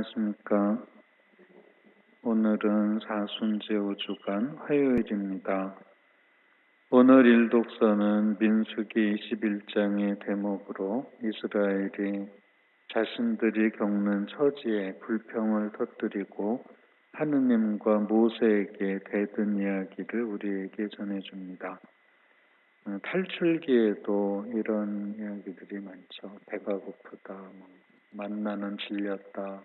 안녕하십니까. 오늘은 사순제 5주간 화요일입니다. 오늘 일독서는 민수기 21장의 대목으로 이스라엘이 자신들이 겪는 처지에 불평을 터뜨리고 하느님과 모세에게 대든 이야기를 우리에게 전해줍니다. 탈출기에도 이런 이야기들이 많죠. 배가 고프다, 만나는 질렸다,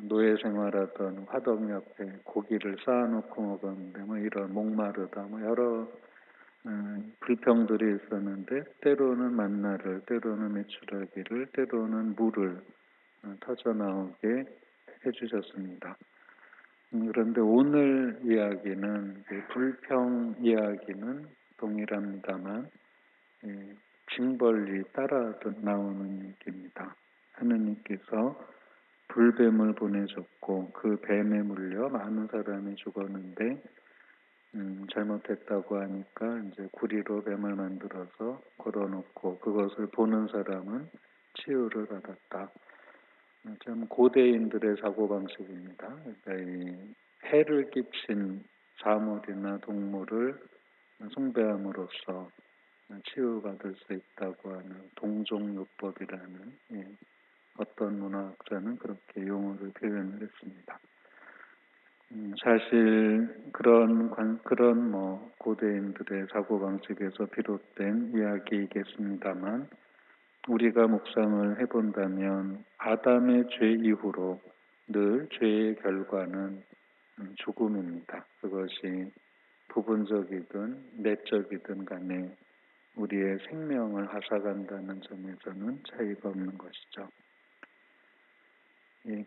노예 생활하던 화덕 옆에 고기를 쌓아놓고 먹었는데 이런 목마르다 여러 불평들이 있었는데 때로는 만나를, 때로는 메추라기를, 때로는 물을 터져 나오게 해주셨습니다. 그런데 오늘 이야기는 불평 이야기는 동일합니다만 징벌이 따라 나오는 얘기입니다. 하느님께서 불뱀을 보내줬고 그 뱀에 물려 많은 사람이 죽었는데 잘못했다고 하니까 이제 구리로 뱀을 만들어서 걸어놓고 그것을 보는 사람은 치유를 받았다. 참 고대인들의 사고방식입니다. 그러니까 이 해를 끼친 사물이나 동물을 숭배함으로써 치유받을 수 있다고 하는 동종요법이라는 어떤 문학자는 그렇게 용어를 표현을 했습니다. 사실 그런 고대인들의 사고방식에서 비롯된 이야기이겠습니다만 우리가 묵상을 해본다면 아담의 죄 이후로 늘 죄의 결과는 죽음입니다. 그것이 부분적이든 내적이든 간에 우리의 생명을 앗아간다는 점에서는 차이가 없는 것이죠.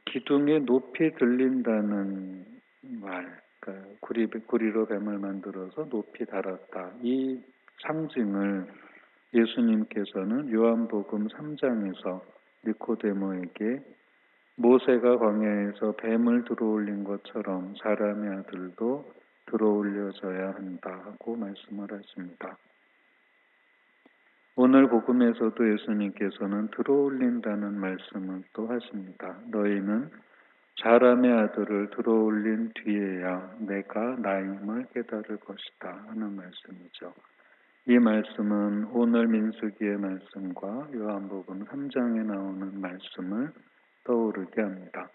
기둥에 높이 들린다는 말, 그러니까 구리로 뱀을 만들어서 높이 달았다. 이 상징을 예수님께서는 요한복음 3장에서 니코데모에게 모세가 광야에서 뱀을 들어올린 것처럼 사람의 아들도 들어올려져야 한다 하고 말씀을 하십니다. 오늘 복음에서도 예수님께서는 들어올린다는 말씀을 또 하십니다. 너희는 사람의 아들을 들어올린 뒤에야 내가 나임을 깨달을 것이다 하는 말씀이죠. 이 말씀은 오늘 민수기의 말씀과 요한복음 3장에 나오는 말씀을 떠오르게 합니다.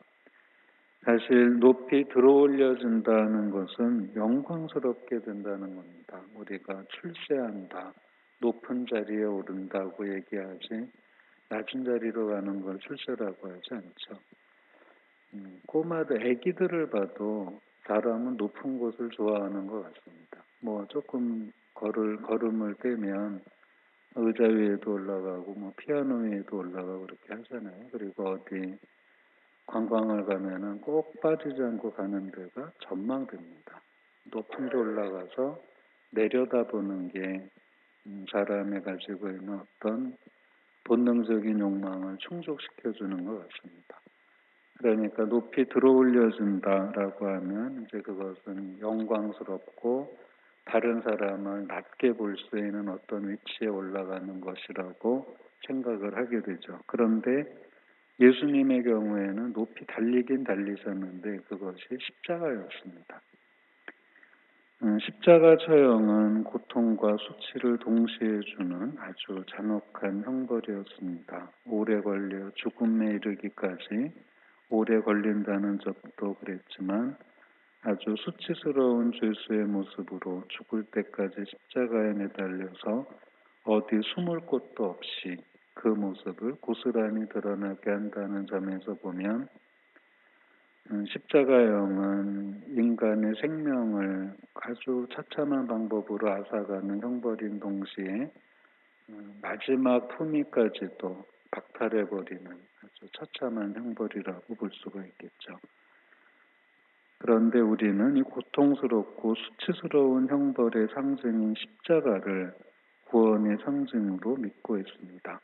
사실 높이 들어올려진다는 것은 영광스럽게 된다는 겁니다. 우리가 출세한다, 높은 자리에 오른다고 얘기하지 낮은 자리로 가는 걸 출세라고 하지 않죠. 꼬마들, 애기들을 봐도 사람은 높은 곳을 좋아하는 것 같습니다. 조금 걸음을 떼면 의자 위에도 올라가고 피아노 위에도 올라가고 그렇게 하잖아요. 그리고 어디 관광을 가면은 꼭 빠지지 않고 가는 데가 전망대입니다. 높은 데 올라가서 내려다보는 게 사람이 가지고 있는 어떤 본능적인 욕망을 충족시켜주는 것 같습니다. 그러니까 높이 들어올려준다라고 하면 이제 그것은 영광스럽고 다른 사람을 낮게 볼 수 있는 어떤 위치에 올라가는 것이라고 생각을 하게 되죠. 그런데 예수님의 경우에는 높이 달리긴 달리셨는데 그것이 십자가였습니다. 십자가 처형은 고통과 수치를 동시에 주는 아주 잔혹한 형벌이었습니다. 오래 걸려 죽음에 이르기까지 오래 걸린다는 점도 그랬지만 아주 수치스러운 죄수의 모습으로 죽을 때까지 십자가에 매달려서 어디 숨을 곳도 없이 그 모습을 고스란히 드러나게 한다는 점에서 보면 십자가형은 인간의 생명을 아주 처참한 방법으로 앗아가는 형벌인 동시에 마지막 품위까지도 박탈해버리는 아주 처참한 형벌이라고 볼 수가 있겠죠. 그런데 우리는 이 고통스럽고 수치스러운 형벌의 상징인 십자가를 구원의 상징으로 믿고 있습니다.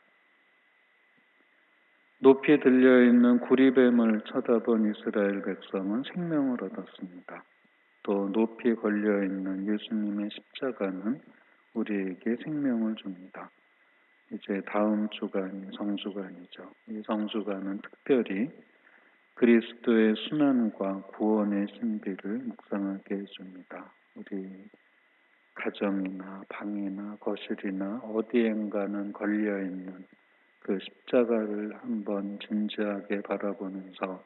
높이 들려있는 구리뱀을 쳐다본 이스라엘 백성은 생명을 얻었습니다. 또 높이 걸려있는 예수님의 십자가는 우리에게 생명을 줍니다. 이제 다음 주간이 성주간이죠. 이 성주간은 특별히 그리스도의 순환과 구원의 신비를 묵상하게 해줍니다. 우리 가정이나 방이나 거실이나 어디엔가는 걸려있는 그 십자가를 한번 진지하게 바라보면서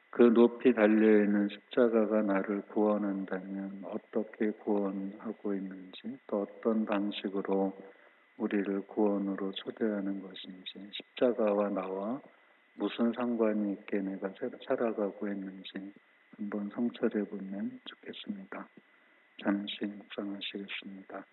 그 높이 달려있는 십자가가 나를 구원한다면 어떻게 구원하고 있는지, 또 어떤 방식으로 우리를 구원으로 초대하는 것인지, 십자가와 나와 무슨 상관이 있게 내가 살아가고 있는지 한번 성찰해 보면 좋겠습니다. 잠시 묵상하시겠습니다.